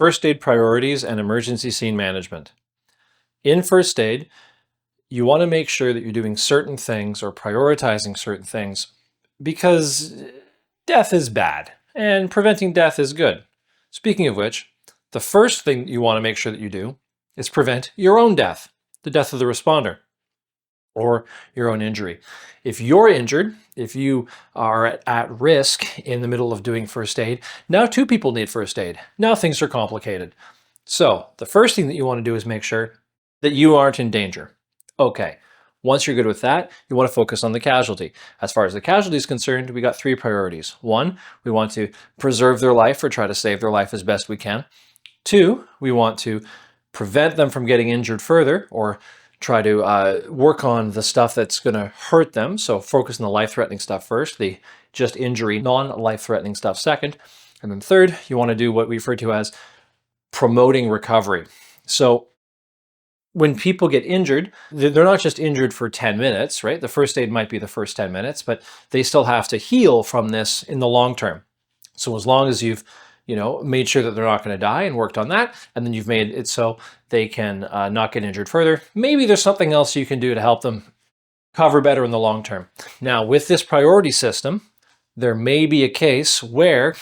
First aid priorities and emergency scene management. In first aid, you want to make sure that you're doing certain things or prioritizing certain things because death is bad and preventing death is good. Speaking of which, the first thing you want to make sure that you do is prevent your own death, the death of the responder, or your own injury. If you're injured, if you are at risk in the middle of doing first aid, now two people need first aid. Now things are complicated. So the first thing that you want to do is make sure that you aren't in danger. Okay, once you're good with that, you want to focus on the casualty. As far as the casualty is concerned, we got three priorities. One, we want to preserve their life or try to save their life as best we can. Two, we want to prevent them from getting injured further or try to work on the stuff that's going to hurt them. So focus on the life-threatening stuff first, the just injury, non-life-threatening stuff second. And then third, you want to do what we refer to as promoting recovery. So when people get injured, they're not just injured for 10 minutes, right? The first aid might be the first 10 minutes, but they still have to heal from this in the long term. So as long as you've made sure that they're not going to die and worked on that, and then you've made it so they can not get injured further, maybe there's something else you can do to help them cover better in the long term. Now, with this priority system, there may be a case where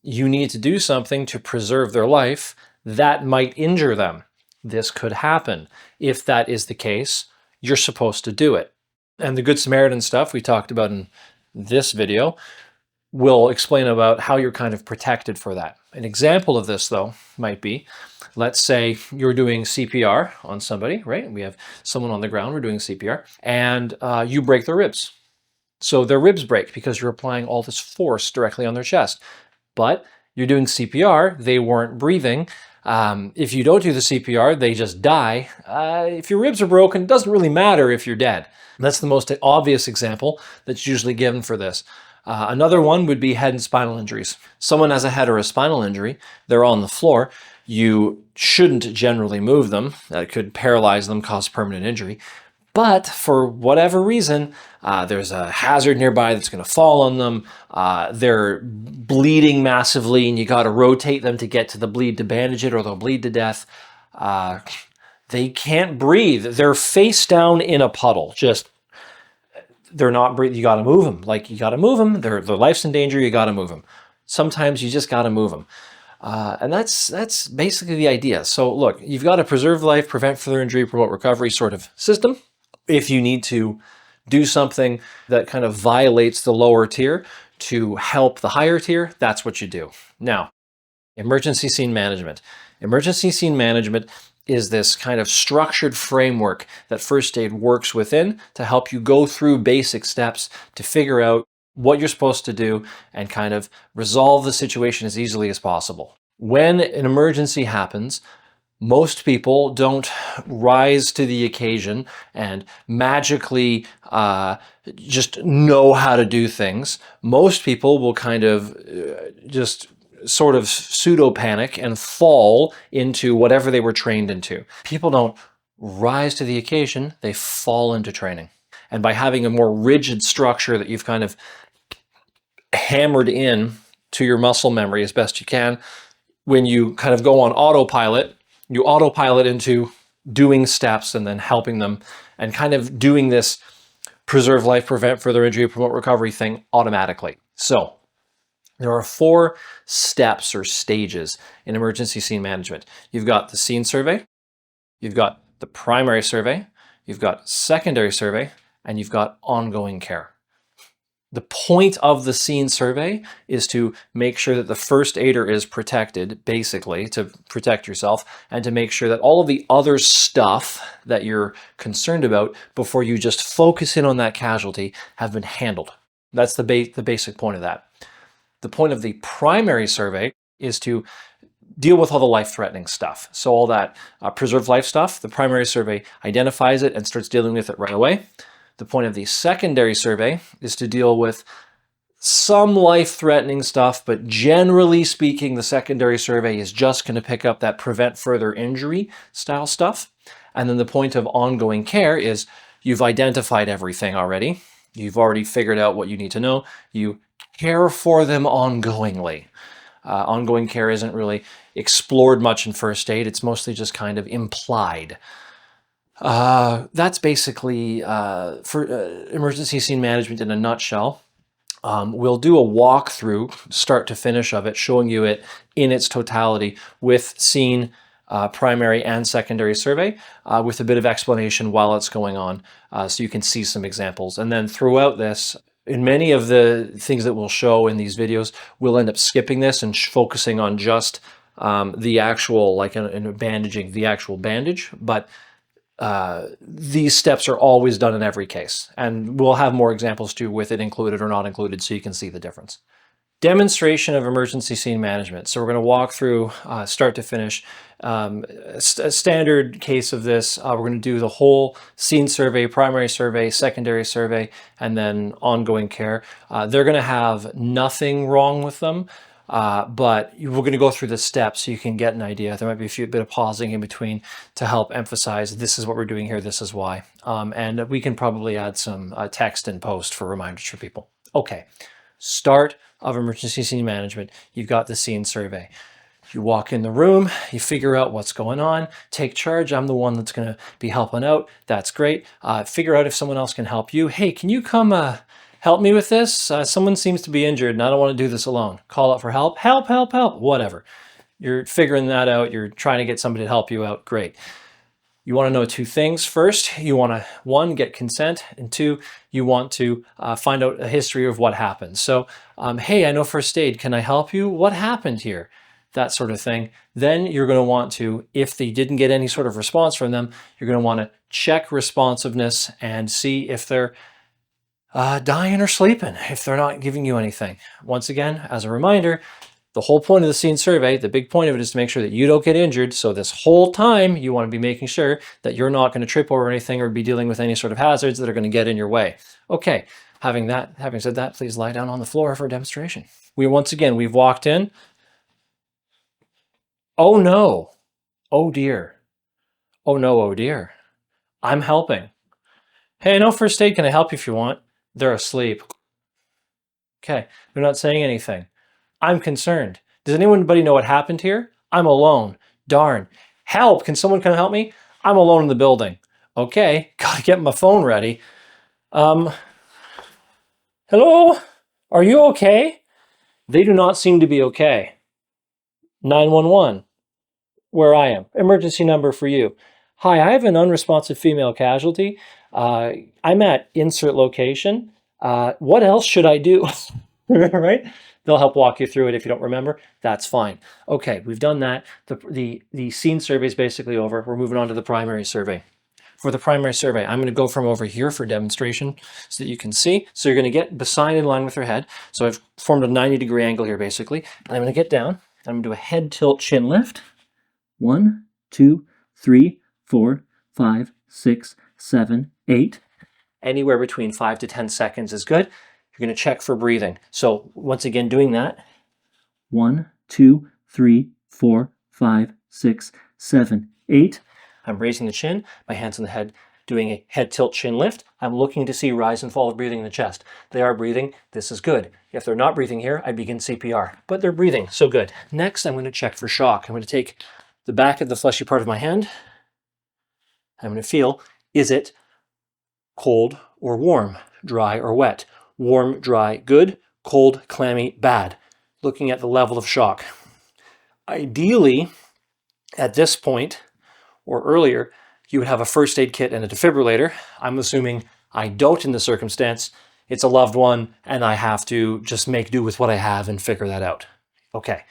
you need to do something to preserve their life that might injure them. This could happen. If that is the case, you're supposed to do it. And the Good Samaritan stuff we talked about in this video will explain about how you're kind of protected for that. An example of this, though, might be, let's say you're doing CPR on somebody, right? We have someone on the ground, we're doing CPR, and you break their ribs. So their ribs break because you're applying all this force directly on their chest. But you're doing CPR, they weren't breathing. If you don't do the CPR, they just die. If your ribs are broken, it doesn't really matter if you're dead. And that's the most obvious example that's usually given for this. Another one would be head and spinal injuries. Someone has a head or a spinal injury, they're on the floor. You shouldn't generally move them. That could paralyze them, cause permanent injury. But for whatever reason, there's a hazard nearby that's going to fall on them. They're bleeding massively and you got to rotate them to get to the bleed to bandage it or they'll bleed to death. They can't breathe. They're face down in a puddle. They're not breathing. You got to move them. You got to move them. Their life's in danger. You got to move them. Sometimes you just got to move them. And that's basically the idea. So look, you've got to preserve life, prevent further injury, promote recovery sort of system. If you need to do something that kind of violates the lower tier to help the higher tier, that's what you do. Now, emergency scene management. Emergency scene management is this kind of structured framework that first aid works within to help you go through basic steps to figure out what you're supposed to do and kind of resolve the situation as easily as possible. When an emergency happens, most people don't rise to the occasion and magically just know how to do things. Most people will kind of just sort of pseudo-panic and fall into whatever they were trained into. People don't rise to the occasion, they fall into training. And by having a more rigid structure that you've kind of hammered in to your muscle memory as best you can, when you kind of go on autopilot, you autopilot into doing steps and then helping them and kind of doing this preserve life, prevent further injury, promote recovery thing automatically. So there are 4 steps or stages in emergency scene management. You've got the scene survey, you've got the primary survey, you've got secondary survey, and you've got ongoing care. The point of the scene survey is to make sure that the first aider is protected, basically, to protect yourself, and to make sure that all of the other stuff that you're concerned about before you just focus in on that casualty have been handled. That's the basic point of that. The point of the primary survey is to deal with all the life-threatening stuff. So all that preserved life stuff, the primary survey identifies it and starts dealing with it right away. The point of the secondary survey is to deal with some life-threatening stuff, but generally speaking, the secondary survey is just going to pick up that prevent further injury style stuff. And then the point of ongoing care is you've identified everything already. You've already figured out what you need to know. You care for them ongoingly. Ongoing care isn't really explored much in first aid. It's mostly just kind of implied. That's basically for emergency scene management in a nutshell. We'll do a walkthrough, start to finish of it, showing you it in its totality with scene, primary and secondary survey, with a bit of explanation while it's going on, so you can see some examples. And then throughout this, in many of the things that we'll show in these videos, we'll end up skipping this and focusing on just the actual, like in bandaging, the actual bandage. But these steps are always done in every case. And we'll have more examples too with it included or not included so you can see the difference. Demonstration of emergency scene management. So we're going to walk through start to finish. A standard case of this, we're going to do the whole scene survey, primary survey, secondary survey, and then ongoing care. They're going to have nothing wrong with them, but we're going to go through the steps so you can get an idea. There might be a bit of pausing in between to help emphasize this is what we're doing here, this is why. And we can probably add some text and post for reminders for people. Okay, start of emergency scene management. You've got the scene survey. You walk in the room, you figure out what's going on, take charge. I'm the one that's going to be helping out. That's great. Figure out if someone else can help you. Hey, can you come help me with this? Someone seems to be injured and I don't want to do this alone. Call out for help. Help, help, help, whatever. You're figuring that out. You're trying to get somebody to help you out. Great. You want to know two things. First, you want to, one, get consent, and two, you want to find out a history of what happened. So, hey, I know first aid. Can I help you? What happened here? That sort of thing. Then you're going to want to, if they didn't get any sort of response from them, you're going to want to check responsiveness and see if they're dying or sleeping, if they're not giving you anything. Once again, as a reminder, the whole point of the scene survey, the big point of it is to make sure that you don't get injured. So this whole time, you want to be making sure that you're not going to trip over anything or be dealing with any sort of hazards that are going to get in your way. Okay, having said that, please lie down on the floor for a demonstration. Once again, we've walked in. Oh no, oh dear. Oh no, oh dear. I'm helping. Hey, I know first aid, can I help you if you want? They're asleep. Okay, they're not saying anything. I'm concerned. Does anybody know what happened here? I'm alone. Darn. Help! Can someone come help me? I'm alone in the building. Okay, gotta get my phone ready. Hello? Are you okay? They do not seem to be okay. 911. Where I am. Emergency number for you. Hi, I have an unresponsive female casualty. I'm at insert location. What else should I do? Right? They'll help walk you through it if you don't remember. That's fine. Okay, we've done that. The scene survey is basically over. We're moving on to the primary survey. For the primary survey, I'm going to go from over here for demonstration so that you can see. So you're going to get beside in line with your head. So I've formed a 90-degree angle here basically. And I'm going to get down. I'm going to do a head tilt chin lift. 1, 2, 3, 4, 5, 6, 7, 8. Anywhere between 5 to 10 seconds is good. You're going to check for breathing. So once again, doing that. 1, 2, 3, 4, 5, 6, 7, 8. I'm raising the chin, my hands on the head, doing a head tilt chin lift. I'm looking to see rise and fall of breathing in the chest. They are breathing. This is good. If they're not breathing here, I begin CPR. But they're breathing, so good. Next, I'm going to check for shock. I'm going to take the back of the fleshy part of my hand. I'm going to feel, is it cold or warm, dry or wet? Warm, dry, good. Cold, clammy, bad. Looking at the level of shock. Ideally, at this point or earlier, you would have a first aid kit and a defibrillator. I'm assuming I don't in the circumstance. It's a loved one and I have to just make do with what I have and figure that out. Okay.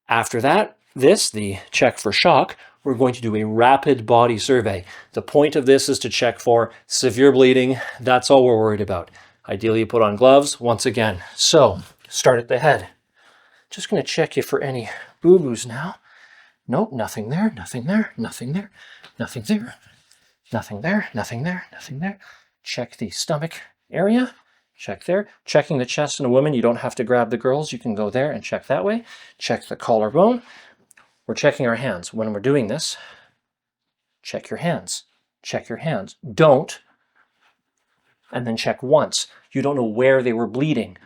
After that, the check for shock, we're going to do a rapid body survey. The point of this is to check for severe bleeding. That's all we're worried about. Ideally, you put on gloves once again. So, start at the head. Just going to check you for any boo-boos now. Nope, nothing there, nothing there, nothing there, nothing there, nothing there, nothing there, nothing there. Check the stomach area. Check there. Checking the chest in a woman, you don't have to grab the girls. You can go there and check that way. Check the collarbone. We're checking our hands. When we're doing this, check your hands. Check your hands. Don't. And then check once. You don't know where they were bleeding.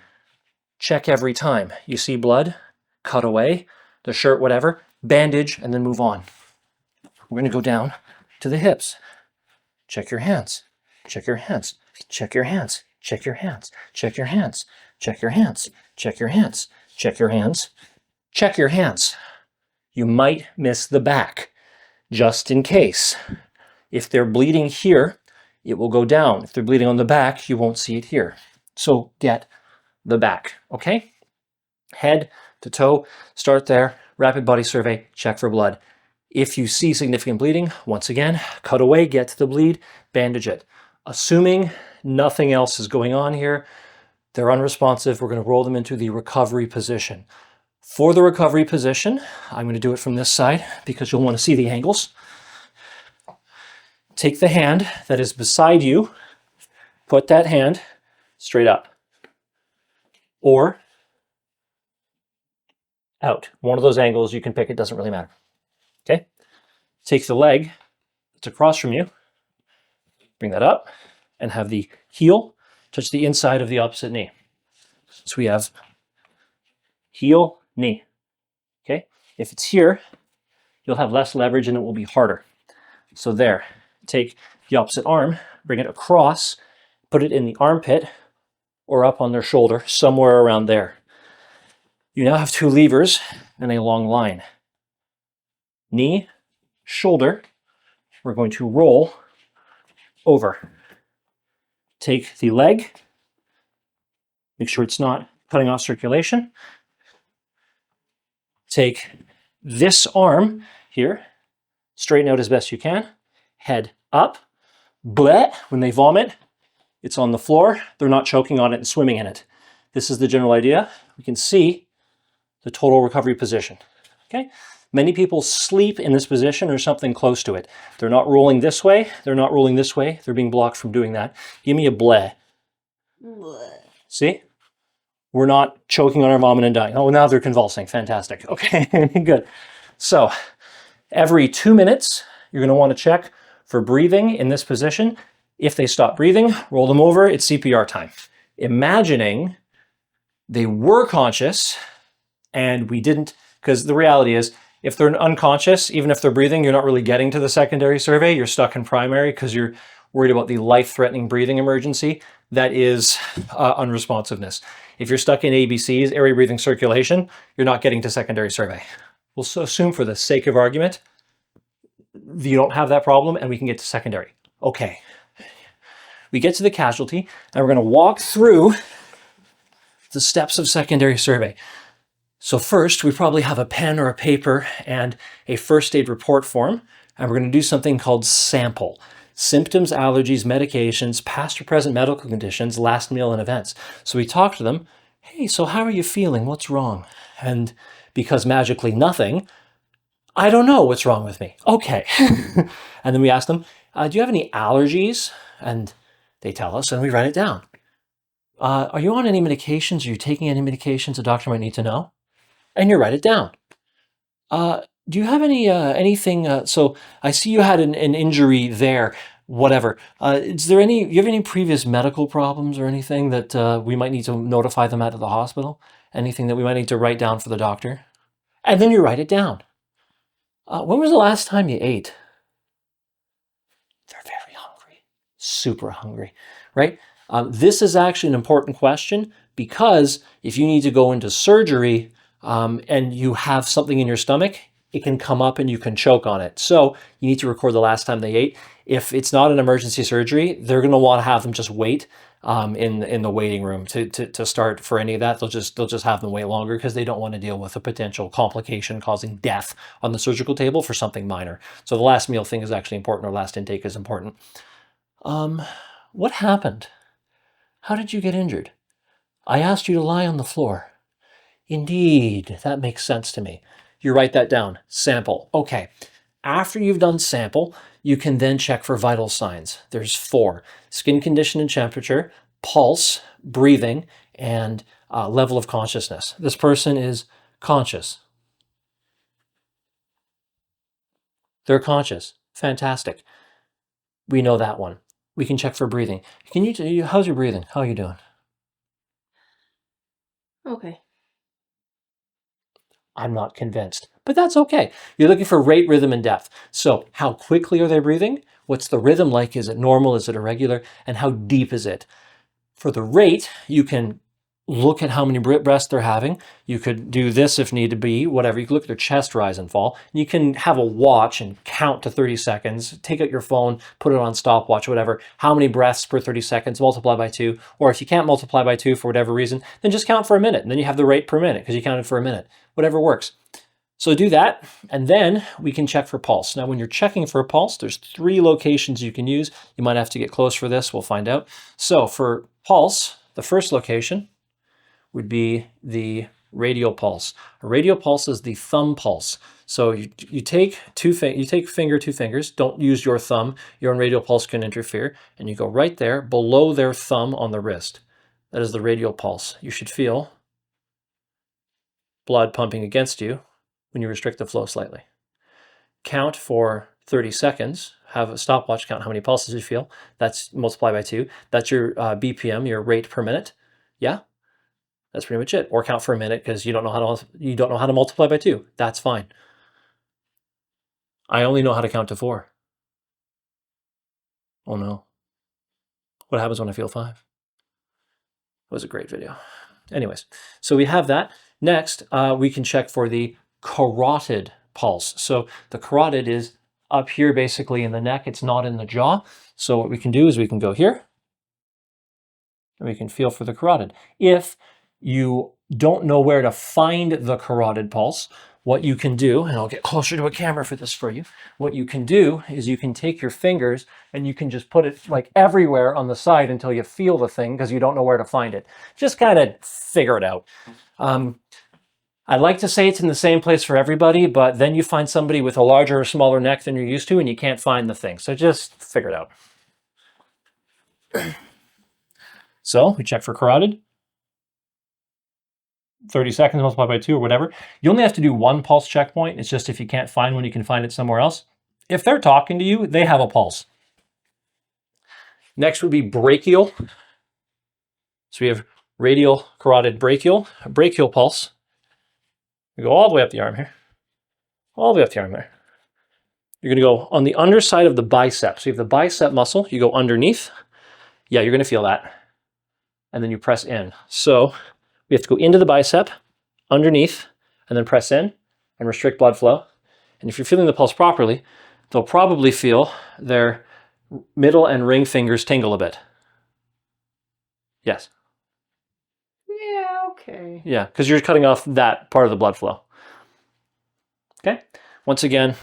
Check every time. You see blood? cut away, the shirt, whatever, bandage, and then move on. We're going to go down to the hips. Check your hands. Check your hands. Check your hands. Check your hands. Check your hands. Check your hands. Check your hands. Check your hands. Check your hands. You might miss the back, just in case. If they're bleeding here, it will go down. If they're bleeding on the back, you won't see it here. So get the back, okay? Head to toe, start there, rapid body survey, check for blood. If you see significant bleeding, once again, cut away, get to the bleed, bandage it. Assuming nothing else is going on here, they're unresponsive, we're going to roll them into the recovery position. For the recovery position, I'm going to do it from this side because you'll want to see the angles. Take the hand that is beside you, put that hand straight up or out. One of those angles you can pick, it doesn't really matter. Okay? Take the leg that's across from you, bring that up, and have the heel touch the inside of the opposite knee. So we have heel, knee. Okay? If it's here, you'll have less leverage and it will be harder. So there. Take the opposite arm, bring it across, put it in the armpit or up on their shoulder, somewhere around there. You now have two levers and a long line. Knee, shoulder, we're going to roll over. Take the leg, make sure it's not cutting off circulation. Take this arm here, straighten out as best you can, head up, bleh, when they vomit, it's on the floor, they're not choking on it and swimming in it. This is the general idea. We can see the total recovery position, okay? Many people sleep in this position or something close to it. They're not rolling this way, they're not rolling this way, they're being blocked from doing that. Give me a bleh. Bleh. See? We're not choking on our vomit and dying. Oh, now they're convulsing, fantastic. Okay, good. So, every 2 minutes, you're gonna wanna check for breathing in this position. If they stop breathing, roll them over, it's CPR time. Imagining they were conscious and we didn't, because the reality is, if they're unconscious, even if they're breathing, you're not really getting to the secondary survey, you're stuck in primary because you're worried about the life-threatening breathing emergency. That is unresponsiveness. If you're stuck in ABCs, area breathing circulation, you're not getting to secondary survey. We'll assume for the sake of argument, you don't have that problem and we can get to secondary. Okay. We get to the casualty and we're going to walk through the steps of secondary survey. So first, we probably have a pen or a paper and a first aid report form, and we're going to do something called sample. Symptoms, allergies, medications, past or present medical conditions, last meal, and events. So we talk to them, hey, so how are you feeling? What's wrong? And because magically nothing, I don't know what's wrong with me. Okay. And then we ask them, do you have any allergies? And they tell us, and we write it down. Are you on any medications? Are you taking any medications a doctor might need to know? And you write it down. Do you have any anything? So I see you had an injury there. Whatever. Is there any? You have any previous medical problems or anything that we might need to notify them at the hospital? Anything that we might need to write down for the doctor? And then you write it down. When was the last time you ate? They're very hungry, super hungry, right? This is actually an important question because if you need to go into surgery and you have something in your stomach, it can come up and you can choke on it. So you need to record the last time they ate. If it's not an emergency surgery, they're going to want to have them just wait in the waiting room to start for any of that. They'll just have them wait longer because they don't want to deal with a potential complication causing death on the surgical table for something minor. So the last meal thing is actually important, or last intake is important. What happened? How did you get injured? I asked you to lie on the floor. Indeed, that makes sense to me. You write that down. Sample. Okay. After you've done sample, you can then check for vital signs. There's 4. Skin condition and temperature, pulse, breathing, and level of consciousness. This person is conscious. They're conscious. Fantastic. We know that one. We can check for breathing. How's your breathing? How are you doing? Okay. I'm not convinced, but that's okay. You're looking for rate, rhythm, and depth. So how quickly are they breathing? What's the rhythm like? Is it normal? Is it irregular? And how deep is it? For the rate, you can look at how many breaths they're having. You could do this if need to be, whatever. You can look at their chest rise and fall. You can have a watch and count to 30 seconds. Take out your phone, put it on stopwatch, whatever. How many breaths per 30 seconds, multiply by 2. Or if you can't multiply by 2 for whatever reason, then just count for a minute. And then you have the rate per minute because you counted for a minute. Whatever works. So do that, and then we can check for pulse. Now, when you're checking for a pulse, there's 3 locations you can use. You might have to get close for this. We'll find out. So for pulse, the first location would be the radial pulse. A radial pulse is the thumb pulse. So you take two fingers. Don't use your thumb. Your own radial pulse can interfere, and you go right there below their thumb on the wrist. That is the radial pulse. You should feel blood pumping against you when you restrict the flow slightly. Count for 30 seconds. Have a stopwatch, count how many pulses you feel. That's multiplied by 2. That's your BPM, your rate per minute. Yeah, that's pretty much it. Or count for a minute because you don't know how to multiply by 2. That's fine. I only know how to count to 4. Oh no. What happens when I feel 5? It was a great video. Anyways, so we have that. Next, we can check for the carotid pulse. So the carotid is up here basically in the neck. It's not in the jaw. So what we can do is we can go here and we can feel for the carotid. If you don't know where to find the carotid pulse, what you can do, and I'll get closer to a camera for this for you, what you can do is you can take your fingers and you can just put it like everywhere on the side until you feel the thing because you don't know where to find it. Just kind of figure it out. I'd like to say it's in the same place for everybody, but then you find somebody with a larger or smaller neck than you're used to and you can't find the thing. So just figure it out. So we check for carotid. 30 seconds multiplied by 2 or whatever. You only have to do 1 pulse checkpoint. It's just if you can't find one, you can find it somewhere else. If they're talking to you, they have a pulse. Next would be brachial. So we have radial, carotid, brachial. A brachial pulse. We go all the way up the arm here. All the way up the arm there. You're going to go on the underside of the bicep. So you have the bicep muscle. You go underneath. Yeah, you're going to feel that. And then you press in. So we have to go into the bicep, underneath, and then press in and restrict blood flow. And if you're feeling the pulse properly, they'll probably feel their middle and ring fingers tingle a bit. Yes. Yeah, okay. Yeah, because you're cutting off that part of the blood flow. Okay? Once again,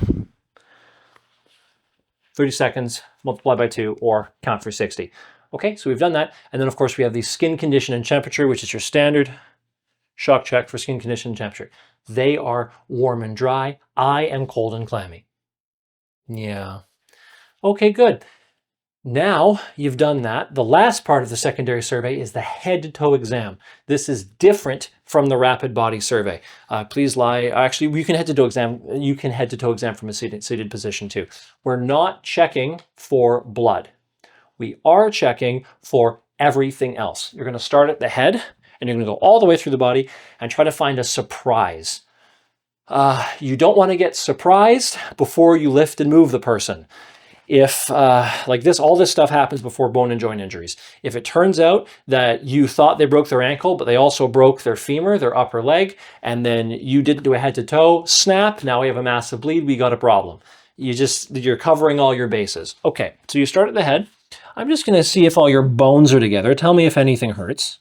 30 seconds, multiply by 2, or count for 60. Okay, so we've done that. And then, of course, we have the skin condition and temperature, which is your standard shock check for skin condition and temperature. They are warm and dry. I am cold and clammy. Yeah. Okay, good. Now you've done that. The last part of the secondary survey is the head-to-toe exam. This is different from the rapid body survey. Please lie. Actually, you can head-to-toe exam. You can head-to-toe exam from a seated position too. We're not checking for blood. We are checking for everything else. You're going to start at the head and you're going to go all the way through the body and try to find a surprise. You don't want to get surprised before you lift and move the person. If, like this, all this stuff happens before bone and joint injuries. If it turns out that you thought they broke their ankle, but they also broke their femur, their upper leg, and then you didn't do a head-to-toe snap, now we have a massive bleed, we got a problem. You're covering all your bases. Okay, so you start at the head. I'm just going to see if all your bones are together. Tell me if anything hurts.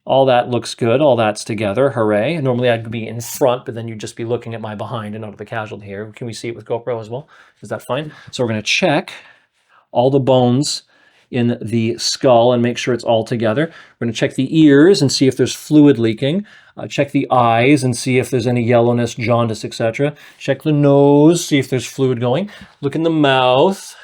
All that looks good. All that's together. Hooray. Normally I'd be in front, but then you'd just be looking at my behind and not at the casualty here. Can we see it with GoPro as well? Is that fine? So we're going to check all the bones in the skull and make sure it's all together. We're going to check the ears and see if there's fluid leaking. Check the eyes and see if there's any yellowness, jaundice, etc. Check the nose, see if there's fluid going. Look in the mouth.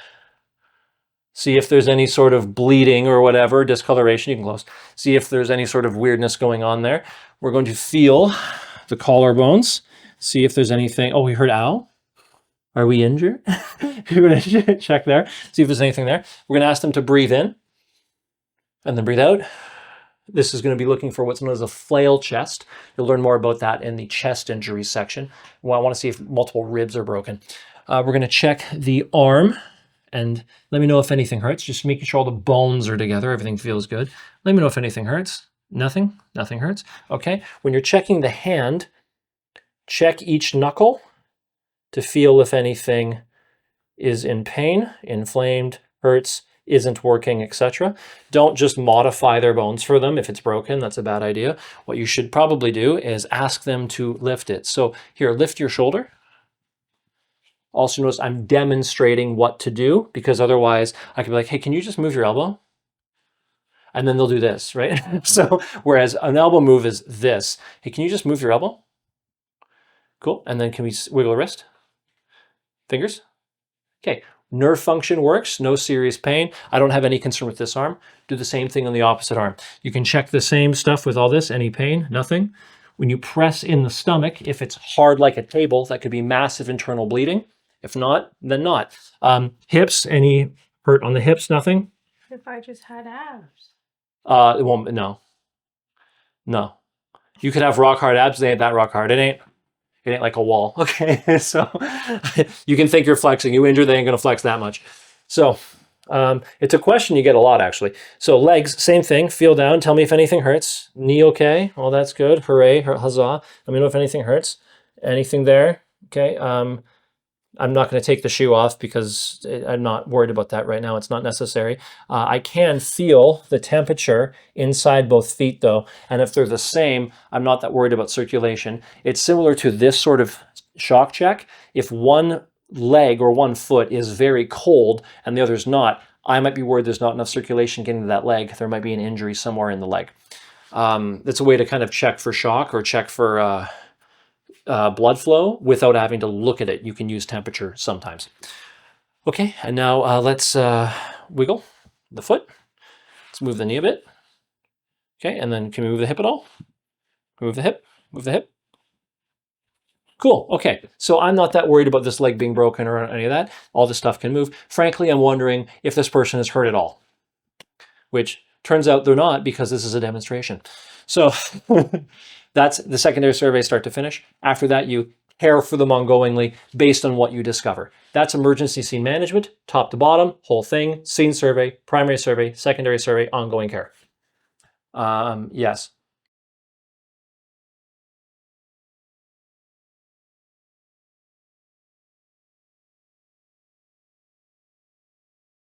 See if there's any sort of bleeding or whatever, discoloration, you can close. See if there's any sort of weirdness going on there. We're going to feel the collarbones, see if there's anything. Oh, we heard ow. Are we injured? We're going to check there, see if there's anything there. We're going to ask them to breathe in and then breathe out. This is going to be looking for what's known as a flail chest. You'll learn more about that in the chest injuries section. Well, I want to see if multiple ribs are broken. We're going to check the arm and let me know if anything hurts. Just making sure all the bones are together. Everything feels good. Let me know if anything hurts. Nothing? Nothing hurts. Okay. When you're checking the hand, check each knuckle to feel if anything is in pain, inflamed, hurts, isn't working, etc. Don't just modify their bones for them if it's broken. That's a bad idea. What you should probably do is ask them to lift it. So here, lift your shoulder. Also notice I'm demonstrating what to do because otherwise I could be like, hey, can you just move your elbow? And then they'll do this, right? So whereas an elbow move is this. Hey, can you just move your elbow? Cool. And then can we wiggle a wrist? Fingers? Okay. Nerve function works, no serious pain. I don't have any concern with this arm. Do the same thing on the opposite arm. You can check the same stuff with all this. Any pain? Nothing. When you press in the stomach, if it's hard like a table, that could be massive internal bleeding. If not, then not. Hips, any hurt on the hips? Nothing? If I just had abs. It won't, no. No. You could have rock hard abs, they ain't that rock hard. It ain't like a wall, okay? So you can think you're flexing. You injure, they ain't gonna flex that much. So it's a question you get a lot, actually. So legs, same thing. Feel down. Tell me if anything hurts. Knee okay? Well, that's good. Hooray, huzzah. Let me know if anything hurts. Anything there? Okay. I'm not going to take the shoe off because I'm not worried about that right now. It's not necessary. I can feel the temperature inside both feet though. And if they're the same, I'm not that worried about circulation. It's similar to this sort of shock check. If one leg or one foot is very cold and the other's not, I might be worried there's not enough circulation getting to that leg. There might be an injury somewhere in the leg. That's a way to kind of check for shock or check for blood flow without having to look at it. You can use temperature sometimes. Okay, and now let's wiggle the foot. Let's move the knee a bit. Okay, and then can we move the hip at all? Move the hip, move the hip. Cool, okay. So I'm not that worried about this leg being broken or any of that. All this stuff can move. Frankly, I'm wondering if this person is hurt at all, which turns out they're not because this is a demonstration. So that's the secondary survey start to finish. After that, you care for them ongoingly based on what you discover. That's emergency scene management, top to bottom, whole thing, scene survey, primary survey, secondary survey, ongoing care. Yes.